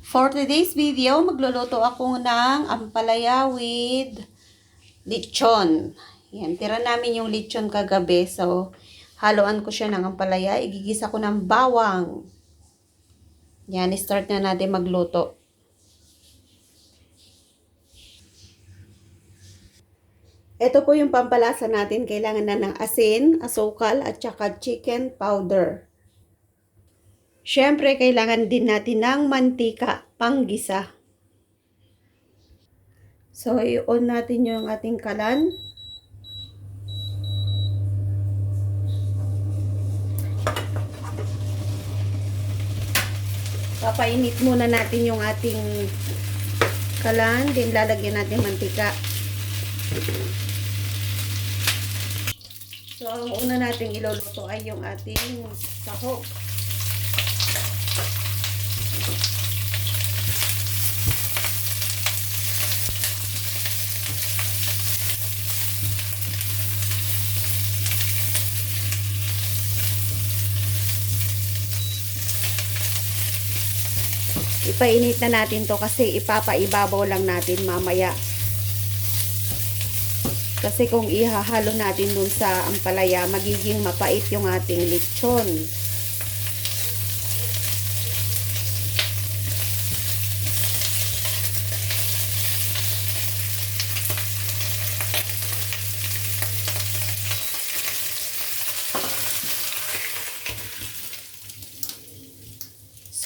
For today's video, magluluto ako ng ampalaya with lechon. Yan, tira namin yung lechon kagabi. So, haluan ko siya ng ampalaya. Igigisa ko ng bawang. Yan, start na natin magluto. Ito po yung pampalasa natin. Kailangan na ng asin, asukal, at saka chicken powder. Siyempre, kailangan din natin ng mantika, panggisa. So, i-on natin yung ating kalan. Papainit muna natin yung ating kalan. Then, lalagyan natin mantika. So, ang una nating iluluto ay yung ating sahog. Ipainit na natin to kasi ipapaibabaw lang natin mamaya. Kasi kung ihahalo natin dun sa ampalaya, magiging mapait yung ating lechon.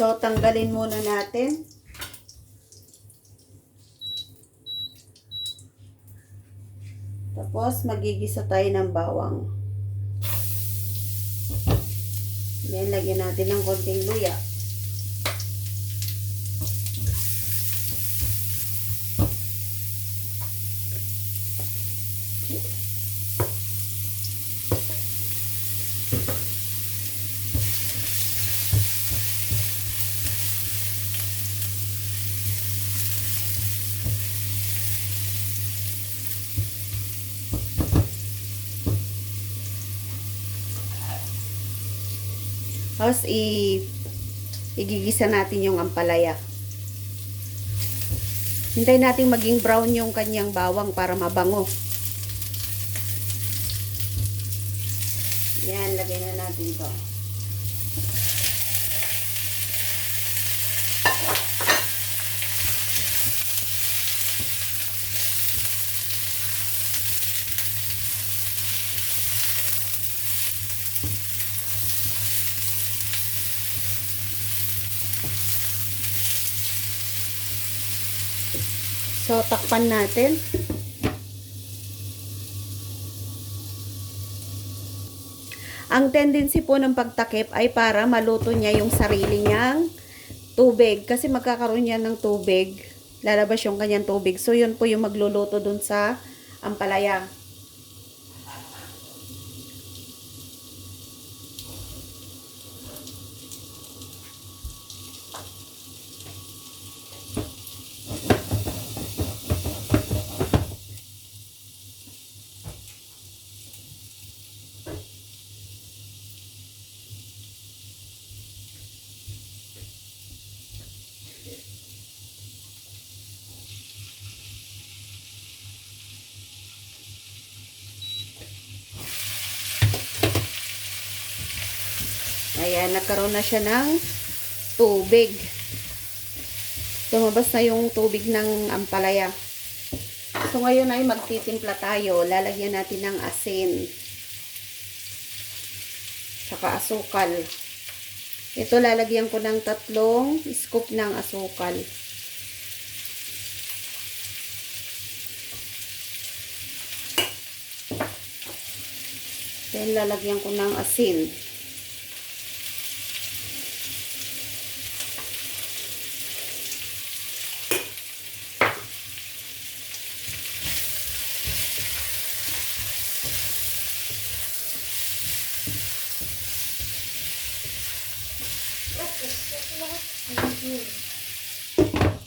So, tanggalin muna natin. Tapos, magigisa tayo ng bawang. Yan, lagyan natin ng konting luya. Tapos, igigisa natin yung ampalaya. Hintayin natin maging brown yung kanyang bawang para mabango. Yan, lagay na natin to. So, takpan natin. Ang tendency po ng pagtakip ay para maluto niya yung sarili niyang tubig. Kasi magkakaroon niya ng tubig. Lalabas yung kanyang tubig. So, yun po yung magluluto dun sa ampalaya. Ayan, nagkaroon na siya ng tubig. Lumabas na yung tubig ng ampalaya. So, ngayon ay magtitimpla tayo. Lalagyan natin ng asin. Saka asukal. Ito, lalagyan ko ng 3 scoop ng asukal. Then, lalagyan ko ng asin.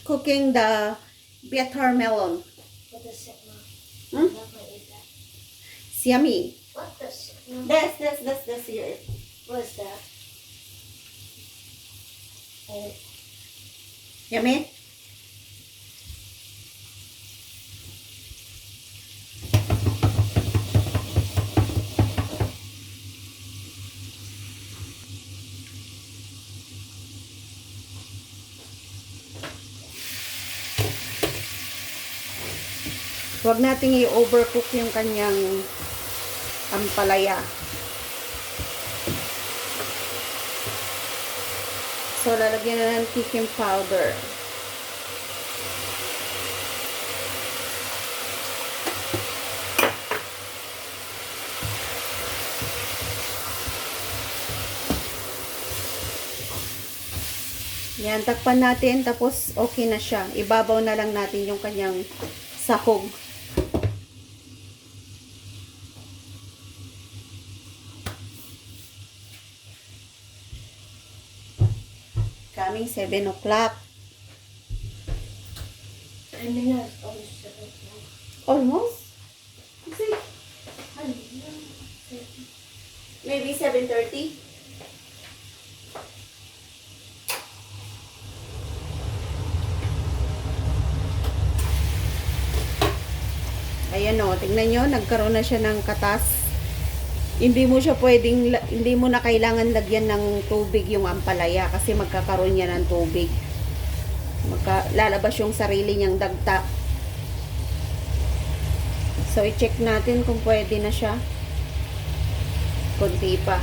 Cooking the watermelon. What does it mean? Hmm? I'm not gonna eat that. It's yummy. What does it mean? That's here. What is that? Oh, Yummy? Huwag nating i-overcook yung kanyang ampalaya. So, lalagyan na ng baking powder. Yan, takpan natin, tapos okay na siya. Ibabaw na lang natin yung kanyang sahog. Coming 7 o'clock. 10 minutes. Almost 7 now. Almost? Maybe 7:30? Ayan o, tingnan nyo, nagkaroon na siya ng katas. Hindi mo na kailangan lagyan ng tubig yung ampalaya kasi magkakaroon niya ng tubig. Lalabas yung sarili niyang dagta. So, i-check natin kung pwede na siya. Kunti pa.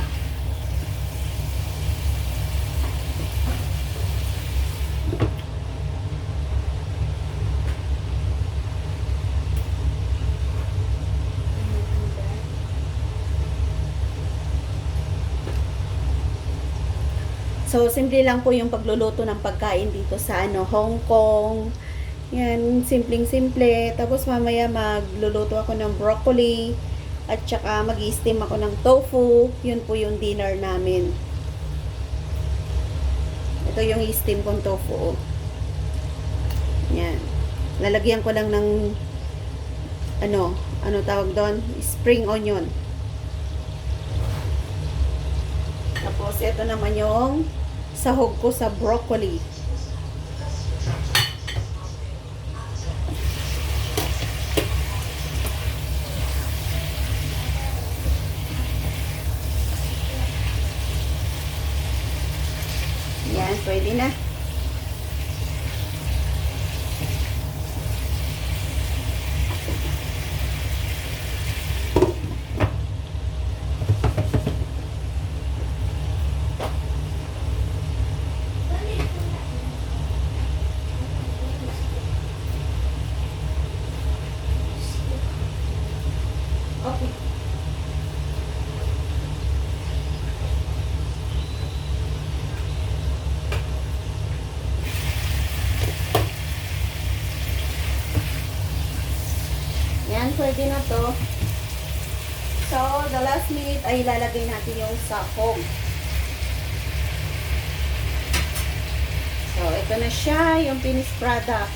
So, simple lang po yung pagluluto ng pagkain dito sa Hong Kong. Yan, simpleng-simple. Tapos mamaya magluluto ako ng broccoli at saka mag-steam ako ng tofu. Yun po yung dinner namin. Ito yung steam kong tofu. Yan. Lalagyan ko lang ng ano tawag doon? Spring onion. Tapos ito naman yung sahog ko sa broccoli. Yan, pwede na. Okay. Yan, pwede na to. So, the last minute ay ilalagay natin yung sahog. So, ito na siya, yung finished product.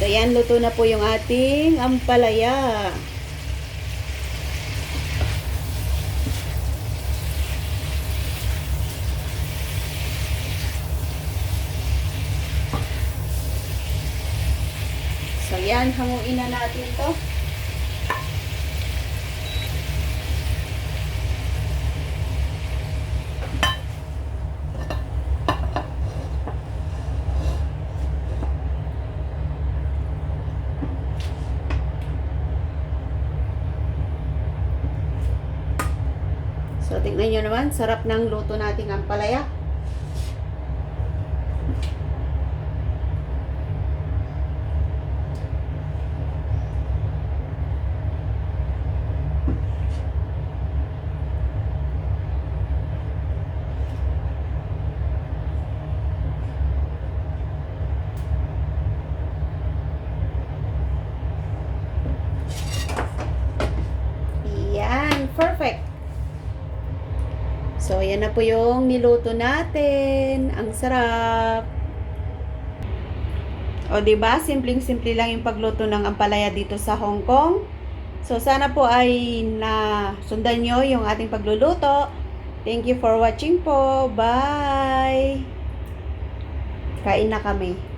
So, yan, luto na po yung ating ampalaya. So, yan, hanguin na natin to. So, tingnan nyo naman, sarap ng luto nating ampalaya. Yan, perfect. So, yan na po yung niluto natin. Ang sarap. O, diba? Simpleng-simple lang yung pagluto ng ampalaya dito sa Hong Kong. So, sana po ay sundan nyo yung ating pagluluto. Thank you for watching po. Bye! Kain na kami.